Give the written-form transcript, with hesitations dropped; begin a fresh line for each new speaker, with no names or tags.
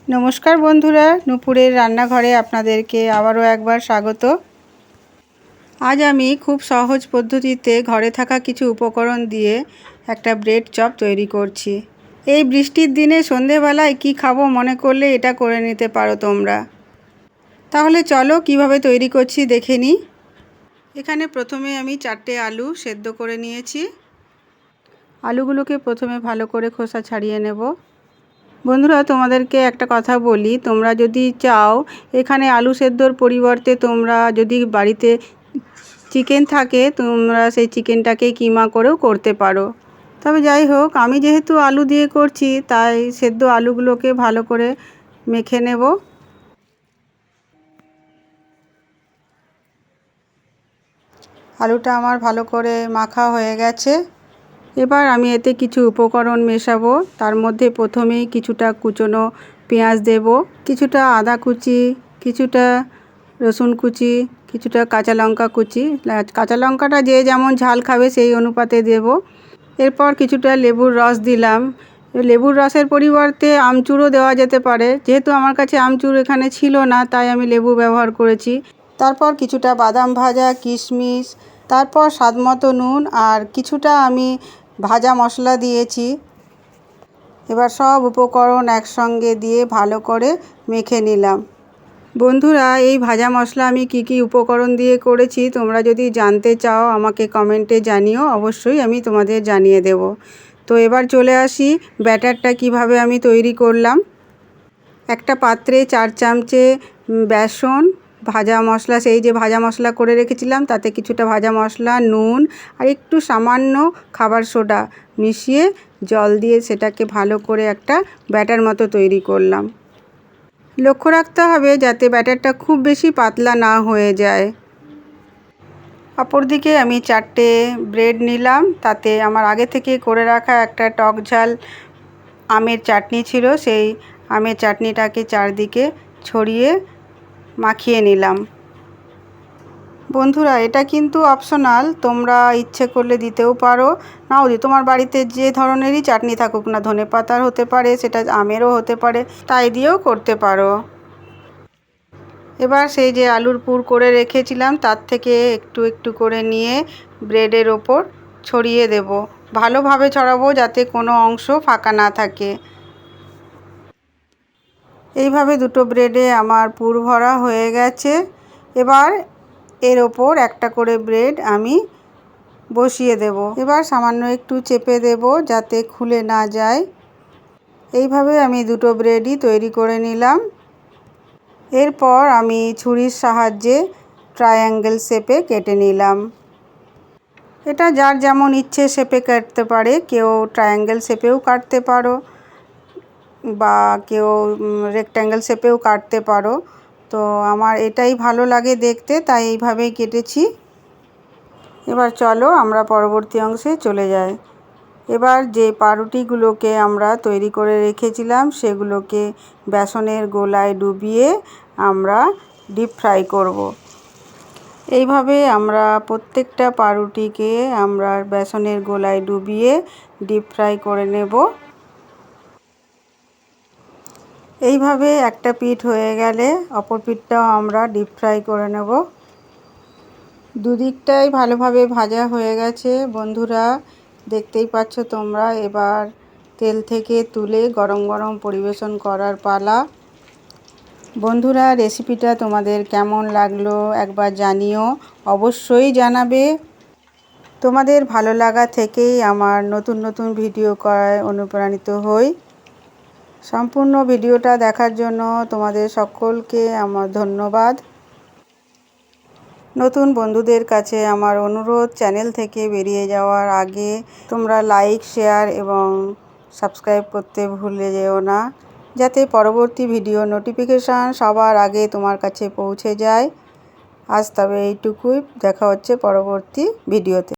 नमस्कार बंधुरा नुपुरेर रान्नाघरे आपनादेरके आबारो एकबार स्वागत। आज आमी खूब सहज पद्धतिते घरे थाका किछु उपकरण दिए एकटा ब्रेड चप तैरी करछि। এই বৃষ্টির দিনে সন্ধ্যাবেলায় কি খাবো মনে করলে এটা করে নিতে পারো তোমরা। তাহলে চলো কিভাবে তৈরি করছি দেখে নিই। এখানে প্রথমে আমি 4টে আলু সেদ্ধ করে নিয়েছি। আলুগুলোকে প্রথমে ভালো করে খোসা ছাড়িয়ে নেব। বন্ধুরা তোমাদেরকে একটা কথা বলি, তোমরা যদি চাও এখানে আলু সেদ্ধর পরিবর্তে তোমরা যদি বাড়িতে চিকেন থাকে তোমরা সেই চিকেনটাকে কিমা করেও করতে পারো। তবে যাই হোক, আমি যেহেতু আলু দিয়ে করছি তাই সেদ্ধ আলুগুলোকে ভালো করে মেখে নেব। আলুটা আমার ভালো করে মাখা হয়ে গেছে। এবার আমি এতে কিছু উপকরণ মেশাবো। তার মধ্যে প্রথমেই কিছুটা কুচনো পেঁয়াজ দেব, কিছুটা আদা কুচি, কিছুটা রসুন কুচি, কিছুটা কাঁচা লঙ্কা কুচি। কাঁচা লঙ্কাটা যে যেমন ঝাল খাবে সেই অনুপাতে দেব। এরপর কিছুটা লেবুর রস দিলাম। লেবুর রসের পরিবর্তে আমচুরও দেওয়া যেতে পারে, যেহেতু আমার কাছে আমচুর এখানে ছিল না তাই আমি লেবু ব্যবহার করেছি। তারপর কিছুটা বাদাম ভাজা, কিশমিশ, তারপর স্বাদমতো নুন আর কিছুটা আমি ভাজা মশলা দিয়েছি। এবার সব উপকরণ একসঙ্গে দিয়ে ভালো করে মেখে নিলাম। বন্ধুরা এই ভাজা মশলা আমি কি উপকরণ দিয়ে করেছি তোমরা যদি জানতে চাও আমাকে কমেন্টে জানিও, অবশ্যই আমি তোমাদের জানিয়ে দেব। তো এবার চলে আসি ব্যাটারটা কিভাবে আমি তৈরি করলাম। একটা পাত্রে 4 চামচে বেসন, ভাজা মশলা, সেই যে ভাজা মশলা করে রেখেছিলাম তাতে কিছুটা ভাজা মশলা, নুন আর একটু সামান্য খাবার সোডা মিশিয়ে জল দিয়ে সেটাকে ভালো করে একটা ব্যাটার মতো তৈরি করলাম। লক্ষ্য রাখতে হবে যাতে ব্যাটারটা খুব বেশি পাতলা না হয়ে যায়। অপরদিকে আমি 4টে ব্রেড নিলাম। তাতে আমার আগে থেকে করে রাখা একটা টক ঝাল আমের চাটনি ছিল, সেই আমের চাটনিটাকে চারদিকে ছড়িয়ে মাখিয়ে নিলাম। বন্ধুরা এটা কিন্তু অপশনাল, তোমরা ইচ্ছে করলে দিতেও পারো, নাও দিতে। তোমার বাড়িতে যে ধরনেরই চাটনি থাকুক না, ধনেপাতার হতে পারে, সেটা আমেরও হতে পারে, তাই দিয়েও করতে পারো। এবার সেই যে আলুর পুর করে রেখেছিলাম তার থেকে একটু একটু করে নিয়ে ব্রেডের ওপর ছড়িয়ে দেব। ভালোভাবে ছড়াবো যাতে কোনো অংশ ফাঁকা না থাকে। এইভাবে দুটো ব্রেডে আমার পুর ভরা হয়ে গেছে। এবার এর ওপর একটা করে ব্রেড আমি বসিয়ে দেব। এবার সামান্য একটু চেপে দেব যাতে খুলে না যায়। এইভাবে আমি দুটো ব্রেডই তৈরি করে নিলাম। এরপর আমি ছুরির সাহায্যে ট্রায়াঙ্গেল শেপে কেটে নিলাম। এটা যার যেমন ইচ্ছে শেপে কাটতে পারে, কেউ ট্রায়াঙ্গেল শেপেও কাটতে পারো বা কেউ রেক্ট্যাঙ্গেল শেপেও কাটতে পারো। তো আমার এটাই ভালো লাগে দেখতে, তাই এইভাবেই কেটেছি। এবার চলো আমরা পরবর্তী অংশে চলে যাই। এবার যে পাউরুটিগুলোকে আমরা তৈরি করে রেখেছিলাম সেগুলোকে বেসনের গোলায় ডুবিয়ে আমরা ডিপ ফ্রাই করব। এইভাবে আমরা প্রত্যেকটা পাউরুটিকে আমরা বেসনের গোলায় ডুবিয়ে ডিপ ফ্রাই করে নেব। এইভাবে একটা পিঠ হয়ে গেলে অপর পিঠটাও আমরা ডিপ ফ্রাই করে নেব। দুদিকটাই ভালোভাবে ভাজা হয়ে গেছে বন্ধুরা, দেখতেই পাচ্ছ তোমরা। এবার তেল থেকে তুলে গরম গরম পরিবেশন করার পালা। বন্ধুরা রেসিপিটা তোমাদের কেমন লাগলো একবার জানিও, অবশ্যই জানাবে। তোমাদের ভালো লাগা থেকেই আমার নতুন নতুন ভিডিও করায় অনুপ্রাণিত হই। সম্পূর্ণ ভিডিওটা দেখার জন্য তোমাদের সকলকে আমার ধন্যবাদ। নতুন বন্ধুদের কাছে আমার অনুরোধ, চ্যানেল থেকে বেরিয়ে যাওয়ার আগে তোমরা লাইক, শেয়ার এবং সাবস্ক্রাইব করতে ভুলে যেও না, যাতে পরবর্তী ভিডিও নোটিফিকেশান সবার আগে তোমার কাছে পৌঁছে যায়। আজ তবে এইটুকুই, দেখা হচ্ছে পরবর্তী ভিডিওতে।